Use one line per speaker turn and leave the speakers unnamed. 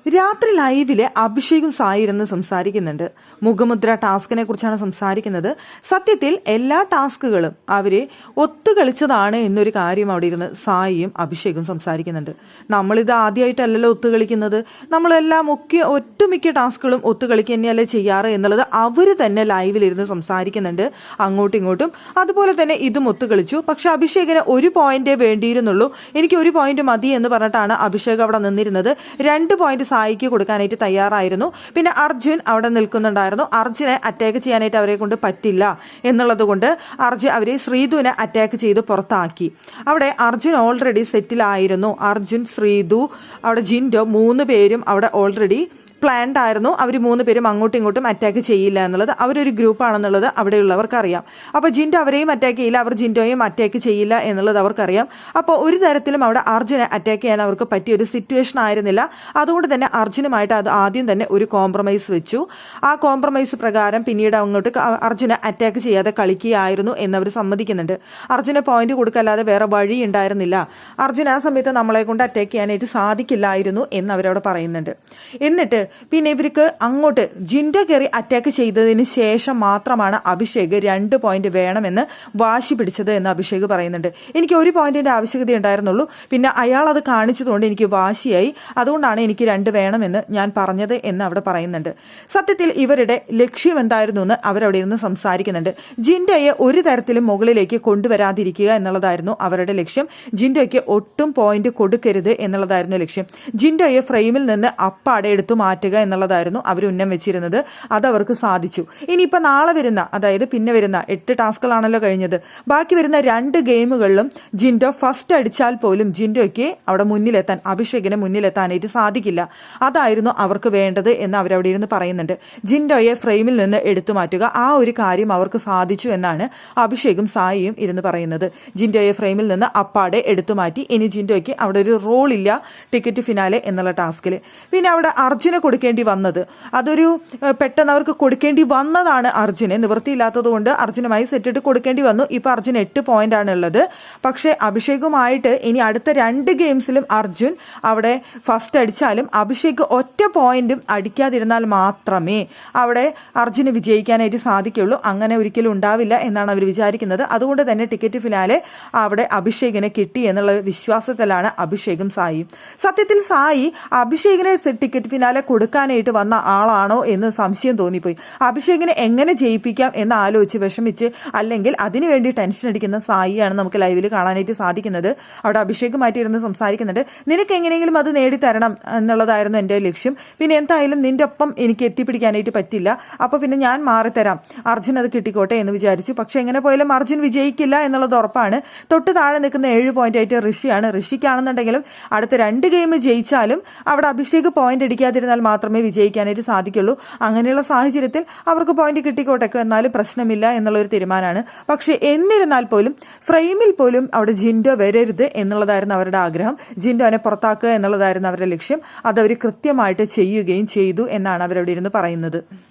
രാത്രി ലൈവില് അഭിഷേകും സായി ഇരുന്ന് സംസാരിക്കുന്നുണ്ട്. മുഖമുദ്ര ടാസ്കിനെ കുറിച്ചാണ് സംസാരിക്കുന്നത്. സത്യത്തിൽ എല്ലാ ടാസ്കുകളും അവര് ഒത്തുകളിച്ചതാണ് എന്നൊരു കാര്യം അവിടെ ഇരുന്ന് സായിയും അഭിഷേകും സംസാരിക്കുന്നുണ്ട്. നമ്മളിത് ആദ്യമായിട്ടല്ലല്ലോ ഒത്തുകളിക്കുന്നത്, നമ്മളെല്ലാം ഒട്ടുമിക്ക ടാസ്കുകളും ഒത്തുകളിക്കുക തന്നെയല്ലേ ചെയ്യാറ് എന്നുള്ളത് അവര് തന്നെ ലൈവിലിരുന്ന് സംസാരിക്കുന്നുണ്ട് അങ്ങോട്ടും ഇങ്ങോട്ടും. അതുപോലെ തന്നെ ഇതും ഒത്തുകളിച്ചു. പക്ഷെ അഭിഷേകിന് ഒരു പോയിന്റേ വേണ്ടിയിരുന്നുള്ളൂ, എനിക്ക് ഒരു പോയിന്റ് മതി എന്ന് പറഞ്ഞിട്ടാണ് അഭിഷേക് അവിടെ നിന്നിരുന്നത്. 2 പോയിന്റ് സായിക്ക് കൊടുക്കാനായിട്ട് തയ്യാറായിരുന്നു. പിന്നെ അർജുൻ അവിടെ നിൽക്കുന്നുണ്ടായിരുന്നു. അർജുനെ അറ്റാക്ക് ചെയ്യാനായിട്ട് അവരെ കൊണ്ട് പറ്റില്ല എന്നുള്ളത് കൊണ്ട് അവരെ ശ്രീധുവിനെ അറ്റാക്ക് ചെയ്ത് പുറത്താക്കി. അവിടെ അർജുൻ ഓൾറെഡി സെറ്റിലായിരുന്നു. അർജുൻ, ശ്രീധു, അവിടെ ജിൻഡോ 3 പേരും അവിടെ ഓൾറെഡി പ്ലാൻഡ് ആയിരുന്നു. അവർ 3 പേരും അങ്ങോട്ടും ഇങ്ങോട്ടും അറ്റാക്ക് ചെയ്യില്ല എന്നുള്ളത്, അവരൊരു ഗ്രൂപ്പാണെന്നുള്ളത് അവിടെയുള്ളവർക്ക് അറിയാം. അപ്പോൾ ജിൻഡോ അവരെയും അറ്റാക്ക് ചെയ്യില്ല, അവർ ജിൻഡോയും അറ്റാക്ക് ചെയ്യില്ല എന്നുള്ളത് അവർക്കറിയാം. അപ്പോൾ ഒരു തരത്തിലും അവിടെ അർജുനെ അറ്റാക്ക് ചെയ്യാൻ അവർക്ക് പറ്റിയ ഒരു സിറ്റുവേഷൻ ആയിരുന്നില്ല. അതുകൊണ്ട് തന്നെ അർജുനുമായിട്ട് അത് ആദ്യം തന്നെ ഒരു കോംപ്രമൈസ് വെച്ചു. ആ കോംപ്രമൈസ് പ്രകാരം പിന്നീട് അങ്ങോട്ട് അർജുനെ അറ്റാക്ക് ചെയ്യാതെ കളിക്കുകയായിരുന്നു എന്നവർ സമ്മതിക്കുന്നുണ്ട്. അർജുന് പോയിന്റ് കൊടുക്കല്ലാതെ വേറെ വഴി ഉണ്ടായിരുന്നില്ല. അർജുൻ ആ സമയത്ത് നമ്മളെ കൊണ്ട് അറ്റാക്ക് ചെയ്യാനായിട്ട് സാധിക്കില്ലായിരുന്നു എന്ന് അവരവിടെ പറയുന്നുണ്ട്. എന്നിട്ട് പിന്നെ ഇവർക്ക് അങ്ങോട്ട് ജിൻഡോ കയറി അറ്റാക്ക് ചെയ്തതിന് ശേഷം മാത്രമാണ് അഭിഷേക് 2 പോയിന്റ് വേണമെന്ന് വാശി പിടിച്ചത് എന്ന് അഭിഷേക് പറയുന്നുണ്ട്. എനിക്ക് 1 പോയിന്റിന്റെ ആവശ്യകത ഉണ്ടായിരുന്നുള്ളൂ, പിന്നെ അയാൾ അത് കാണിച്ചതുകൊണ്ട് എനിക്ക് വാശിയായി, അതുകൊണ്ടാണ് എനിക്ക് 2 വേണമെന്ന് ഞാൻ പറഞ്ഞത് എന്ന് അവിടെ പറയുന്നുണ്ട്. സത്യത്തിൽ ഇവരുടെ ലക്ഷ്യം എന്തായിരുന്നു എന്ന് അവരവിടെ ഇരുന്ന് സംസാരിക്കുന്നുണ്ട്. ജിൻഡോയെ ഒരു തരത്തിലും മുകളിലേക്ക് കൊണ്ടുവരാതിരിക്കുക എന്നുള്ളതായിരുന്നു അവരുടെ ലക്ഷ്യം. ജിൻഡോയ്ക്ക് ഒട്ടും പോയിന്റ് കൊടുക്കരുത് എന്നുള്ളതായിരുന്നു ലക്ഷ്യം. ജിൻഡോയെ ഫ്രെയിമിൽ നിന്ന് അപ്പാടെ എടുത്തു മാറ്റുക എന്നുള്ളതായിരുന്നു അവർ ഉന്നം വെച്ചിരുന്നത്. അത് അവർക്ക് സാധിച്ചു. ഇനിയിപ്പോൾ നാളെ വരുന്ന, അതായത് പിന്നെ വരുന്ന 8 ടാസ്കുകളാണല്ലോ കഴിഞ്ഞത്, ബാക്കി വരുന്ന 2 ഗെയിമുകളിലും ജിൻഡോ ഫസ്റ്റ് അടിച്ചാൽ പോലും ജിൻഡോയ്ക്ക് അവിടെ മുന്നിലെത്താൻ, അഭിഷേകിന് മുന്നിലെത്താനായിട്ട് സാധിക്കില്ല. അതായിരുന്നു അവർക്ക് വേണ്ടത് എന്ന് അവരവിടെ ഇരുന്ന് പറയുന്നുണ്ട്. ജിൻഡോയെ ഫ്രെയിമിൽ നിന്ന് എടുത്തു മാറ്റുക, ആ ഒരു കാര്യം അവർക്ക് സാധിച്ചു എന്നാണ് അഭിഷേകും സായിയും ഇരുന്ന് പറയുന്നത്. ജിൻഡോയെ ഫ്രെയിമിൽ നിന്ന് അപ്പാടെ എടുത്തു മാറ്റി. ഇനി ജിൻഡോയ്ക്ക് അവിടെ ഒരു റോളില്ല ടിക്കറ്റ് ഫിനാലെ എന്നുള്ള ടാസ്കിൽ. പിന്നെ അവിടെ അർജുനെ കൊടുക്കേണ്ടി വന്നത്, അതൊരു പെട്ടെന്ന് അവർക്ക് കൊടുക്കേണ്ടി വന്നതാണ്. അർജുനെ നിവൃത്തിയില്ലാത്തത് കൊണ്ട് അർജുനുമായി സെറ്റിട്ട് കൊടുക്കേണ്ടി വന്നു. ഇപ്പൊ അർജുൻ 8 പോയിന്റ് ആണ് ഉള്ളത്. പക്ഷെ അഭിഷേകുമായിട്ട് ഇനി അടുത്ത 2 ഗെയിംസിലും അർജുൻ അവിടെ ഫസ്റ്റ് അടിച്ചാലും അഭിഷേക് ഒറ്റ പോയിന്റും അടിക്കാതിരുന്നാൽ മാത്രമേ അവിടെ അർജുന് വിജയിക്കാനായിട്ട് സാധിക്കുള്ളൂ. അങ്ങനെ ഒരിക്കലും ഉണ്ടാവില്ല എന്നാണ് അവർ വിചാരിക്കുന്നത്. അതുകൊണ്ട് തന്നെ ടിക്കറ്റ് ഫിനാലെ അവിടെ അഭിഷേകിനെ കിട്ടി എന്നുള്ള വിശ്വാസത്തിലാണ് അഭിഷേകും സായിയും. സത്യത്തിൽ സായി അഭിഷേകിനെ ടിക്കറ്റ് ഫിനാലെ കൊടുക്കാനായിട്ട് വന്ന ആളാണോ എന്ന് സംശയം തോന്നിപ്പോയി. അഭിഷേകിനെ എങ്ങനെ ജയിപ്പിക്കാം എന്ന് ആലോചിച്ച് വിഷമിച്ച്, അല്ലെങ്കിൽ അതിനുവേണ്ടി ടെൻഷൻ അടിക്കുന്ന സായിയാണ് നമുക്ക് ലൈവിൽ കാണാനായിട്ട് സാധിക്കുന്നത്. അവിടെ അഭിഷേകുമായിട്ട് ഇരുന്ന് സംസാരിക്കുന്നുണ്ട്. നിനക്ക് എങ്ങനെയെങ്കിലും അത് നേടിത്തരണം എന്നുള്ളതായിരുന്നു എൻ്റെ ലക്ഷ്യം. പിന്നെ എന്തായാലും നിന്റെ ഒപ്പം എനിക്ക് എത്തിപ്പിടിക്കാനായിട്ട് പറ്റില്ല, അപ്പോൾ പിന്നെ ഞാൻ മാറിത്തരാം, അർജുൻ അത് കിട്ടിക്കോട്ടെ എന്ന് വിചാരിച്ചു. പക്ഷെ എങ്ങനെ പോയാലും അർജുൻ വിജയിക്കില്ല എന്നുള്ളത് ഉറപ്പാണ്. തൊട്ട് താഴെ നിൽക്കുന്ന 7 പോയിന്റ് ആയിട്ട് ഋഷിയാണ്. ഋഷിക്കാണെന്നുണ്ടെങ്കിലും അടുത്ത 2 ഗെയിം ജയിച്ചാലും അവിടെ അഭിഷേക് പോയിന്റ് അടിക്കാതിരുന്നാൽ മാത്രമേ വിജയിക്കാനായിട്ട് സാധിക്കുള്ളൂ. അങ്ങനെയുള്ള സാഹചര്യത്തിൽ അവർക്ക് പോയിന്റ് കിട്ടിക്കോട്ടെ, എന്നാലും പ്രശ്നമില്ല എന്നുള്ളൊരു തീരുമാനമാണ്. പക്ഷെ എന്നിരുന്നാൽ പോലും ഫ്രെയിമിൽ പോലും അവിടെ ജിൻഡോ വരരുത് എന്നുള്ളതായിരുന്നു അവരുടെ ആഗ്രഹം. ജിൻഡോനെ പുറത്താക്കുക എന്നുള്ളതായിരുന്നു അവരുടെ ലക്ഷ്യം. അതവർ കൃത്യമായിട്ട് ചെയ്യുകയും ചെയ്തു എന്നാണ് അവരവിടെ ഇരുന്ന് പറയുന്നത്.